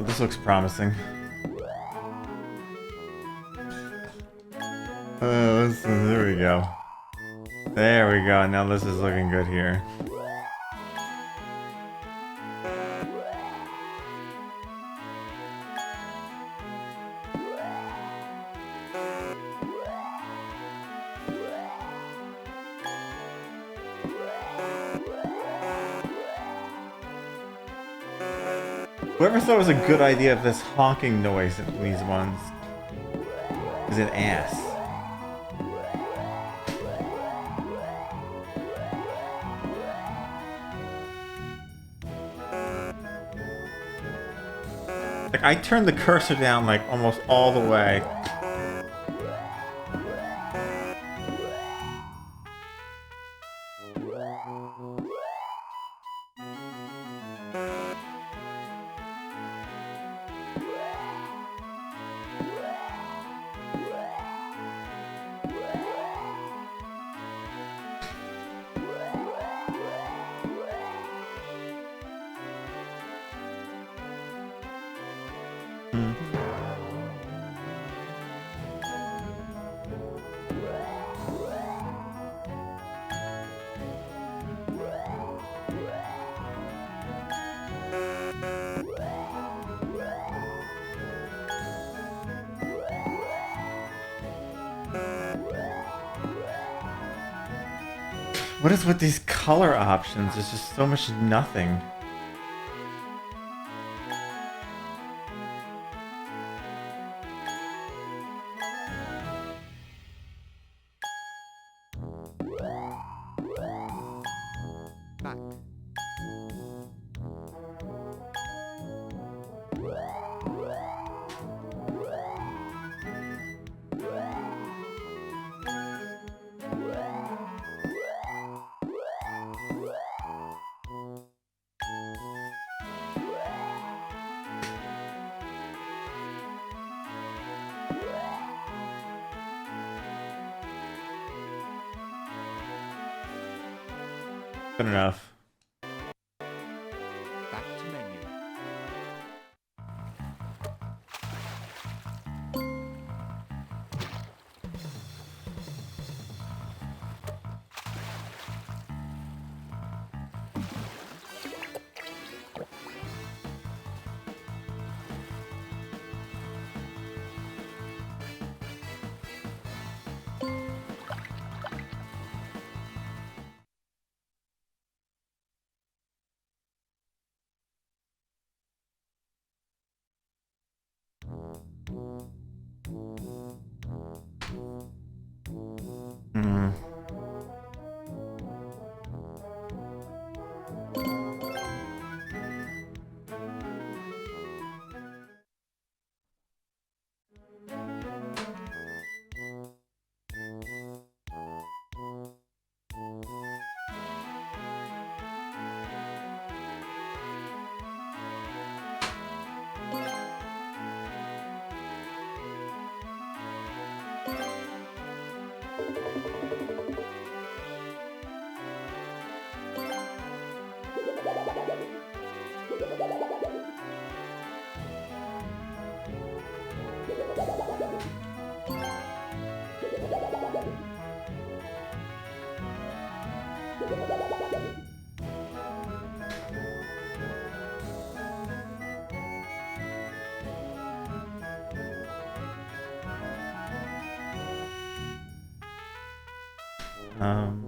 This looks promising. There we go. There we go. Now this is looking good here. Whoever thought it was a good idea of this honking noise in these ones is an ass. Like, I turned the cursor down like almost all the way. What is with these color options? It's just so much nothing. Good enough. Back to menu. Um,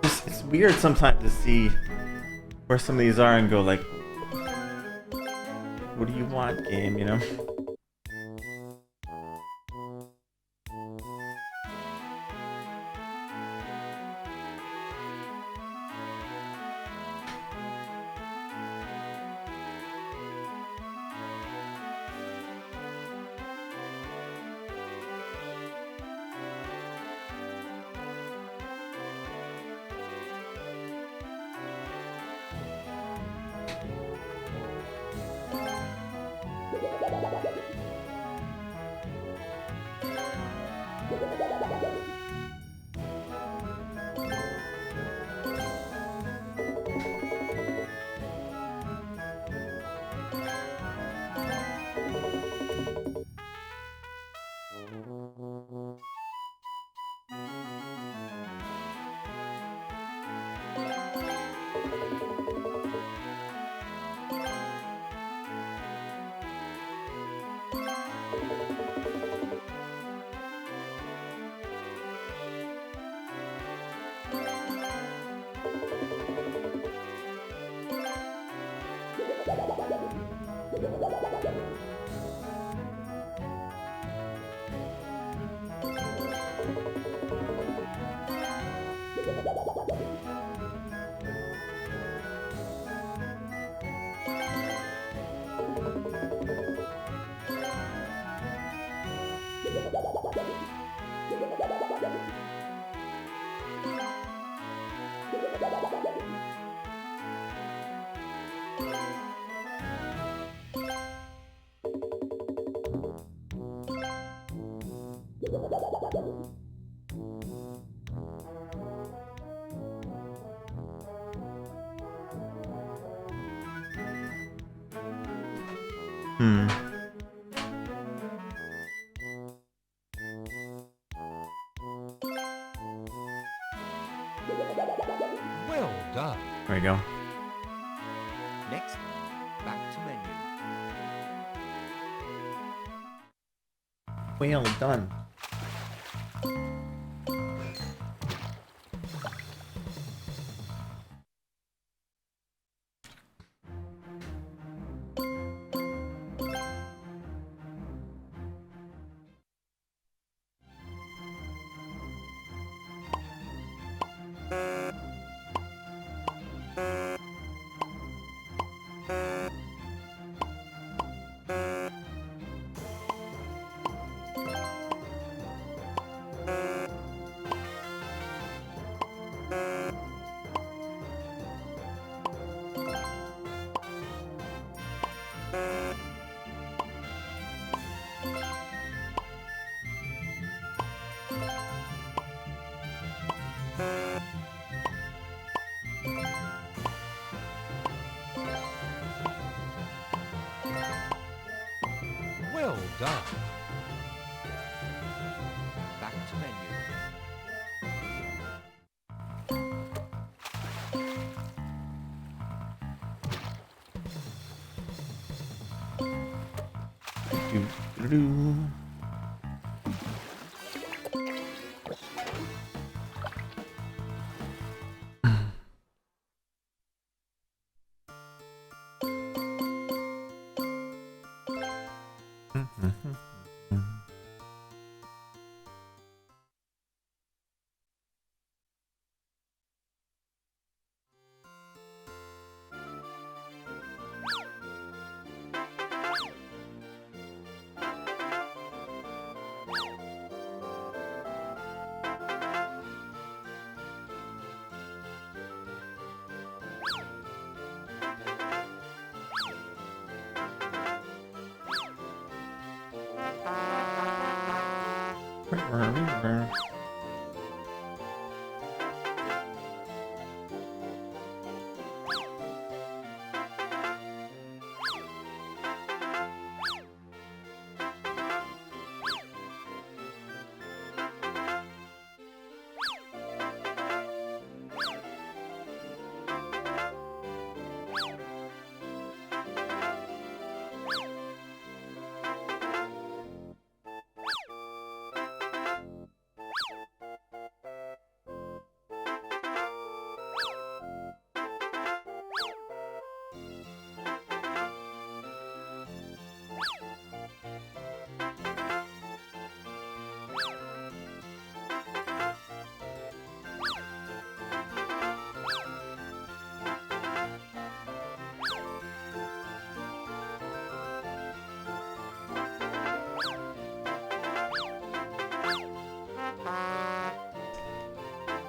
it's weird sometimes to see where some of these are and go like, what do you want, game, you know? Hmm. Well done. There we go. Next, back to menu. Well done. Well done. Back to menu. Do. Mhm.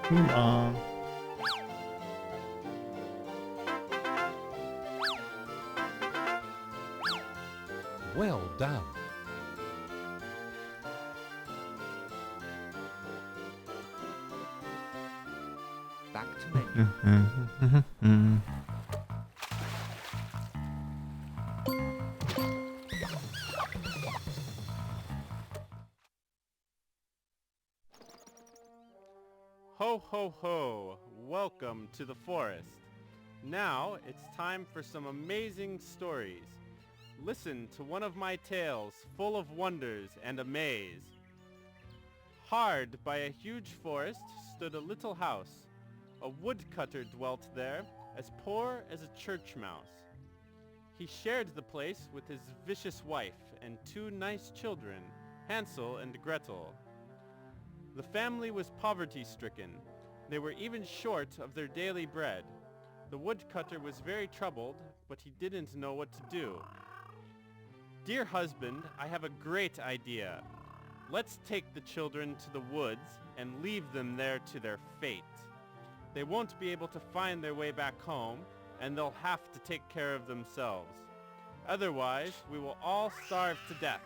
Come on. Well done. Back to menu. Ho ho ho! Welcome to the forest. Now it's time for some amazing stories. Listen to one of my tales full of wonders and amaze. Hard by a huge forest stood a little house. A woodcutter dwelt there, as poor as a church mouse. He shared the place with his vicious wife and two nice children, Hansel and Gretel. The family was poverty-stricken. They were even short of their daily bread. The woodcutter was very troubled, but he didn't know what to do. "Dear husband, I have a great idea. Let's take the children to the woods and leave them there to their fate. They won't be able to find their way back home, and they'll have to take care of themselves. Otherwise, we will all starve to death."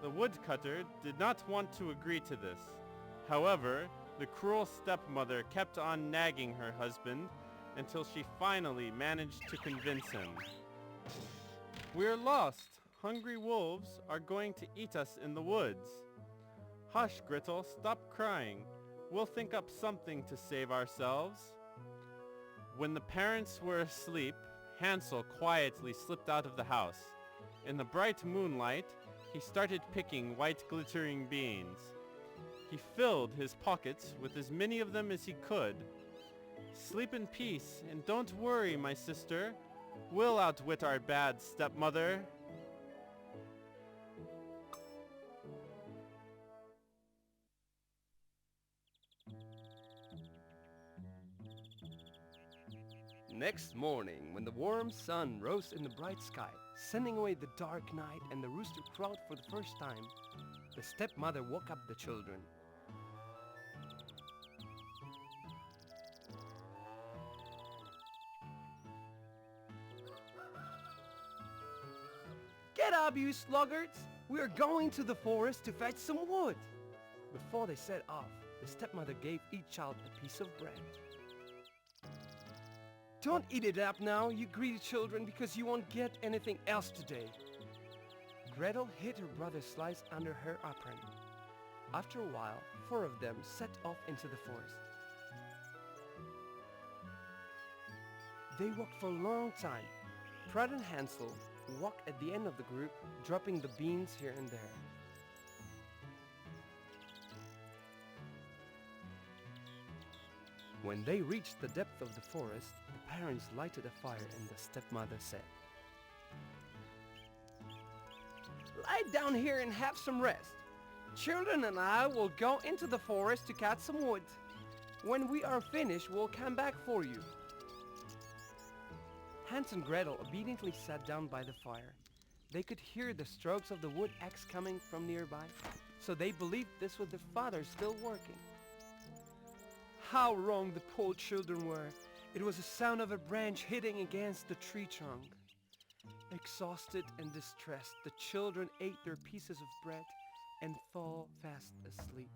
The woodcutter did not want to agree to this. However, the cruel stepmother kept on nagging her husband until she finally managed to convince him. "We're lost. Hungry wolves are going to eat us in the woods." "Hush, Gretel, stop crying. We'll think up something to save ourselves." When the parents were asleep, Hansel quietly slipped out of the house. In the bright moonlight, he started picking white glittering beans. He filled his pockets with as many of them as he could. "Sleep in peace, and don't worry, my sister. We'll outwit our bad stepmother." Next morning, when the warm sun rose in the bright sky, sending away the dark night, and the rooster crowed for the first time, the stepmother woke up the children. "Get up, you sluggards! We are going to the forest to fetch some wood." Before they set off, the stepmother gave each child a piece of bread. "Don't eat it up now, you greedy children, because you won't get anything else today." Gretel hid her brother's slice under her apron. After a while, 4 of them set off into the forest. They walked for a long time. Fred and Hansel walked at the end of the group, dropping the beans here and there. When they reached the depth of the forest, the parents lighted a fire and the stepmother said, lie down here and have some rest. Children and I will go into the forest to cut some wood. When we are finished, we'll come back for you. Hans and Gretel obediently sat down by the fire. They could hear the strokes of the wood axe coming from nearby, so they believed this was their father still working. How wrong the poor children were. It was the sound of a branch hitting against the tree trunk. Exhausted and distressed, the children ate their pieces of bread and fell fast asleep.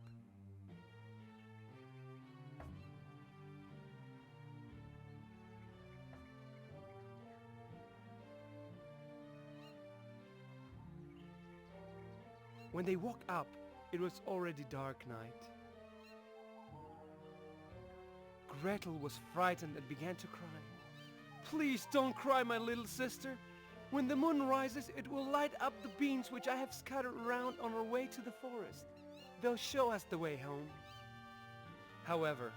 When they woke up, it was already dark night. Gretel was frightened and began to cry. "Please don't cry, my little sister. When the moon rises, it will light up the beans which I have scattered around on our way to the forest. They'll show us the way home." However,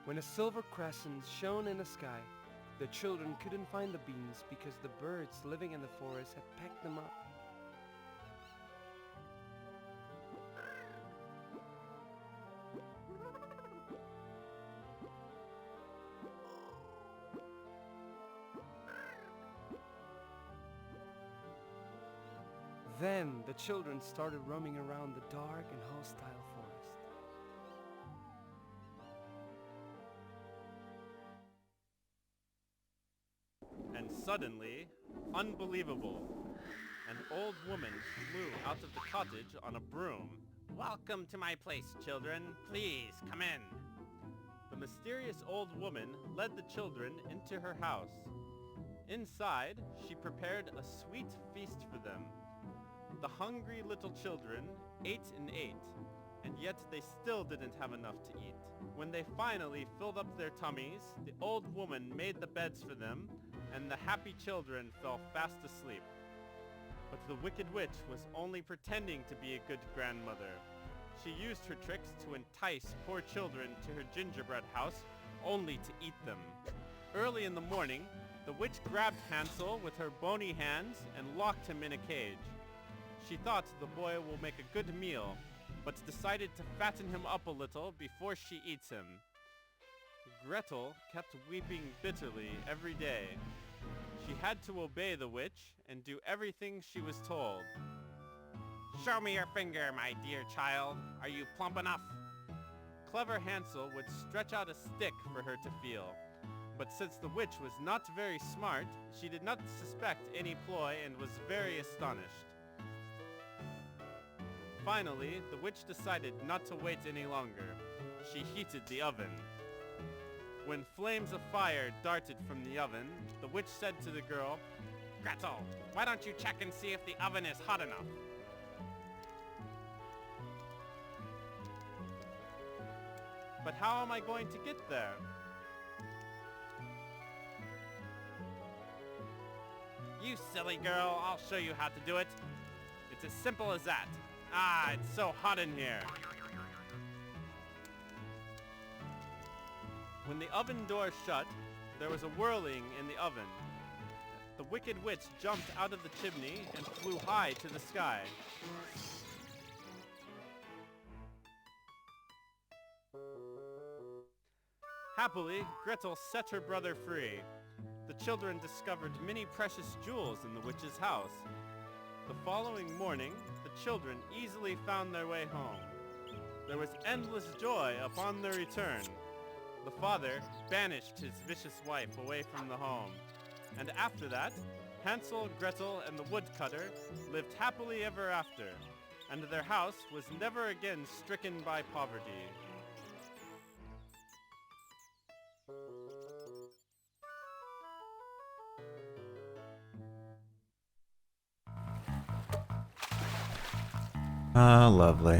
when a silver crescent shone in the sky, the children couldn't find the beans because the birds living in the forest had pecked them up. Then the children started roaming around the dark and hostile forest. And suddenly, unbelievable, an old woman flew out of the cottage on a broom. "Welcome to my place, children. Please, come in." The mysterious old woman led the children into her house. Inside, she prepared a sweet feast for them. The hungry little children ate and ate, and yet they still didn't have enough to eat. When they finally filled up their tummies, the old woman made the beds for them, and the happy children fell fast asleep. But the wicked witch was only pretending to be a good grandmother. She used her tricks to entice poor children to her gingerbread house, only to eat them. Early in the morning, the witch grabbed Hansel with her bony hands and locked him in a cage. She thought the boy will make a good meal, but decided to fatten him up a little before she eats him. Gretel kept weeping bitterly every day. She had to obey the witch and do everything she was told. "Show me your finger, my dear child. Are you plump enough?" Clever Hansel would stretch out a stick for her to feel. But since the witch was not very smart, she did not suspect any ploy and was very astonished. Finally, the witch decided not to wait any longer. She heated the oven. When flames of fire darted from the oven, the witch said to the girl, "Gretel, why don't you check and see if the oven is hot enough?" "But how am I going to get there?" "You silly girl, I'll show you how to do it. It's as simple as that. Ah, it's so hot in here." When the oven door shut, there was a whirling in the oven. The wicked witch jumped out of the chimney and flew high to the sky. Happily, Gretel set her brother free. The children discovered many precious jewels in the witch's house. The following morning, the children easily found their way home. There was endless joy upon their return. The father banished his vicious wife away from the home. And after that, Hansel, Gretel, and the woodcutter lived happily ever after, and their house was never again stricken by poverty. Ah, lovely.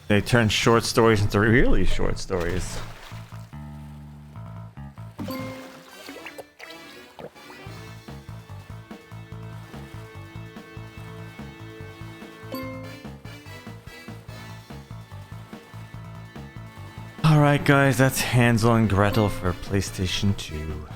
They turn short stories into really short stories. Alright guys, that's Hansel and Gretel for PlayStation 2.